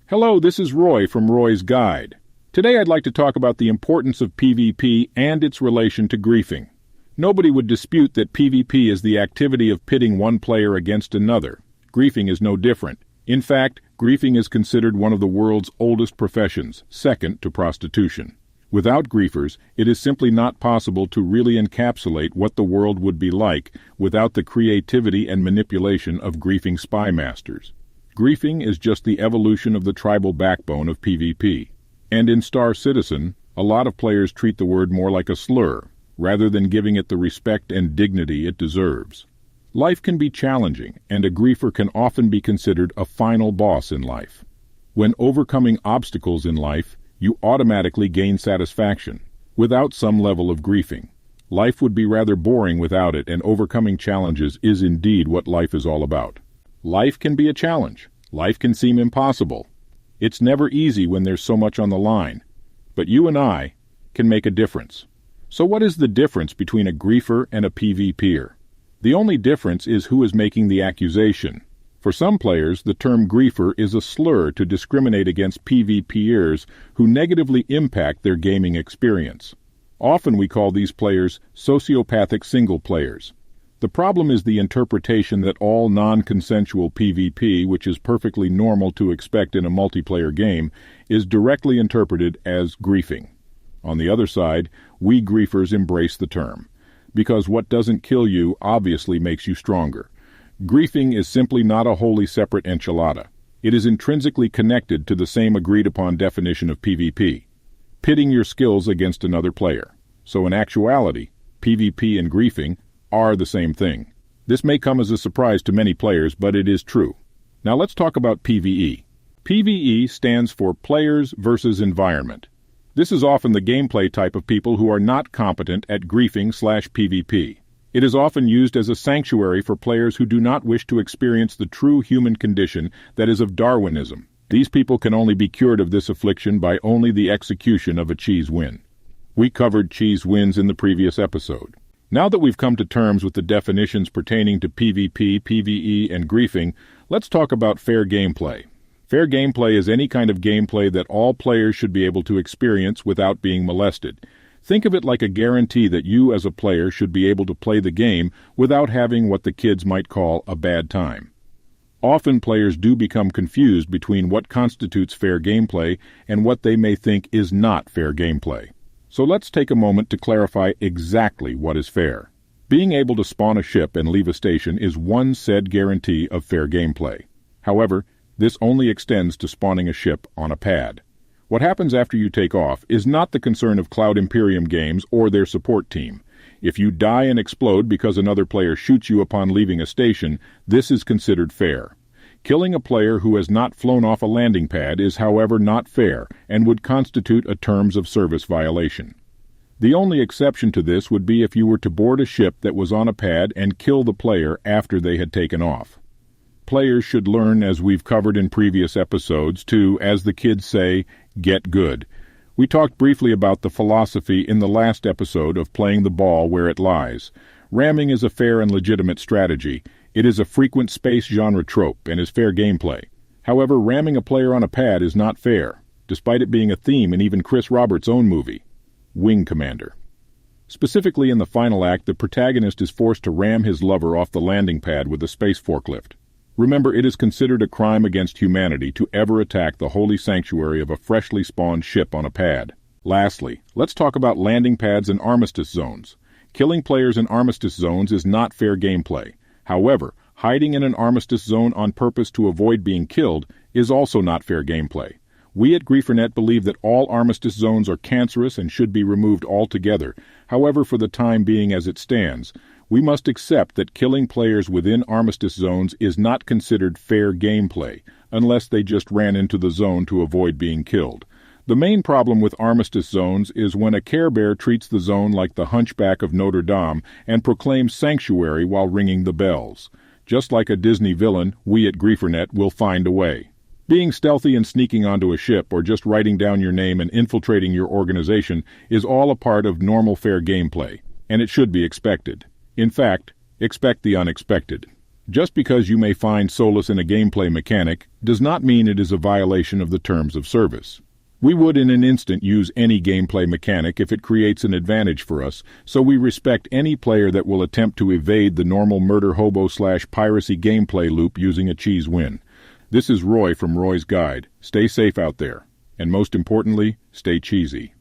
Hello, this is Roy from Roy's Guide. Today I'd like to talk about the importance of PvP and its relation to griefing. Nobody would dispute that PvP is the activity of pitting one player against another. Griefing is no different. In fact, griefing is considered one of the world's oldest professions, second to prostitution. Without griefers, it is simply not possible to really encapsulate what the world would be like without the creativity and manipulation of griefing spy masters. Griefing is just the evolution of the tribal backbone of PvP. And in Star Citizen, a lot of players treat the word more like a slur, rather than giving it the respect and dignity it deserves. Life can be challenging, and a griefer can often be considered a final boss in life. When overcoming obstacles in life, you automatically gain satisfaction. Without some level of griefing, life would be rather boring without it, and overcoming challenges is indeed what life is all about. Life can be a challenge. Life can seem impossible. It's never easy when there's so much on the line. But you and I can make a difference. So what is the difference between a griefer and a PvPer? The only difference is who is making the accusation. For some players, the term griefer is a slur to discriminate against PvPers who negatively impact their gaming experience. Often we call these players sociopathic single players. The problem is the interpretation that all non-consensual PvP, which is perfectly normal to expect in a multiplayer game, is directly interpreted as griefing. On the other side, we griefers embrace the term, because what doesn't kill you obviously makes you stronger. Griefing is simply not a wholly separate enchilada. It is intrinsically connected to the same agreed-upon definition of PvP, pitting your skills against another player. So in actuality, PvP and griefing are the same thing. This may come as a surprise to many players, but it is true. Now let's talk about PvE. PvE stands for Players versus Environment. This is often the gameplay type of people who are not competent at griefing/PvP. It is often used as a sanctuary for players who do not wish to experience the true human condition that is of Darwinism. These people can only be cured of this affliction by only the execution of a cheese win. We covered cheese wins in the previous episode. Now that we've come to terms with the definitions pertaining to PvP, PvE, and griefing, let's talk about fair gameplay. Fair gameplay is any kind of gameplay that all players should be able to experience without being molested. Think of it like a guarantee that you as a player should be able to play the game without having what the kids might call a bad time. Often players do become confused between what constitutes fair gameplay and what they may think is not fair gameplay. So let's take a moment to clarify exactly what is fair. Being able to spawn a ship and leave a station is one said guarantee of fair gameplay. However, this only extends to spawning a ship on a pad. What happens after you take off is not the concern of Cloud Imperium Games or their support team. If you die and explode because another player shoots you upon leaving a station, this is considered fair. Killing a player who has not flown off a landing pad is, however, not fair and would constitute a terms of service violation. The only exception to this would be if you were to board a ship that was on a pad and kill the player after they had taken off. Players should learn, as we've covered in previous episodes, to, as the kids say, get good. We talked briefly about the philosophy in the last episode of playing the ball where it lies. Ramming is a fair and legitimate strategy. It is a frequent space genre trope and is fair gameplay. However, ramming a player on a pad is not fair, despite it being a theme in even Chris Roberts' own movie, Wing Commander. Specifically in the final act, the protagonist is forced to ram his lover off the landing pad with a space forklift. Remember, it is considered a crime against humanity to ever attack the holy sanctuary of a freshly spawned ship on a pad. Lastly, let's talk about landing pads and armistice zones. Killing players in armistice zones is not fair gameplay. However, hiding in an armistice zone on purpose to avoid being killed is also not fair gameplay. We at GrieferNet believe that all armistice zones are cancerous and should be removed altogether. However, for the time being as it stands, we must accept that killing players within armistice zones is not considered fair gameplay, unless they just ran into the zone to avoid being killed. The main problem with armistice zones is when a Care Bear treats the zone like the Hunchback of Notre Dame and proclaims sanctuary while ringing the bells. Just like a Disney villain, we at GrieferNet will find a way. Being stealthy and sneaking onto a ship or just writing down your name and infiltrating your organization is all a part of normal fair gameplay, and it should be expected. In fact, expect the unexpected. Just because you may find solace in a gameplay mechanic does not mean it is a violation of the terms of service. We would in an instant use any gameplay mechanic if it creates an advantage for us, so we respect any player that will attempt to evade the normal murder-hobo/piracy gameplay loop using a cheese win. This is Roy from Roy's Guide. Stay safe out there, and most importantly, stay cheesy.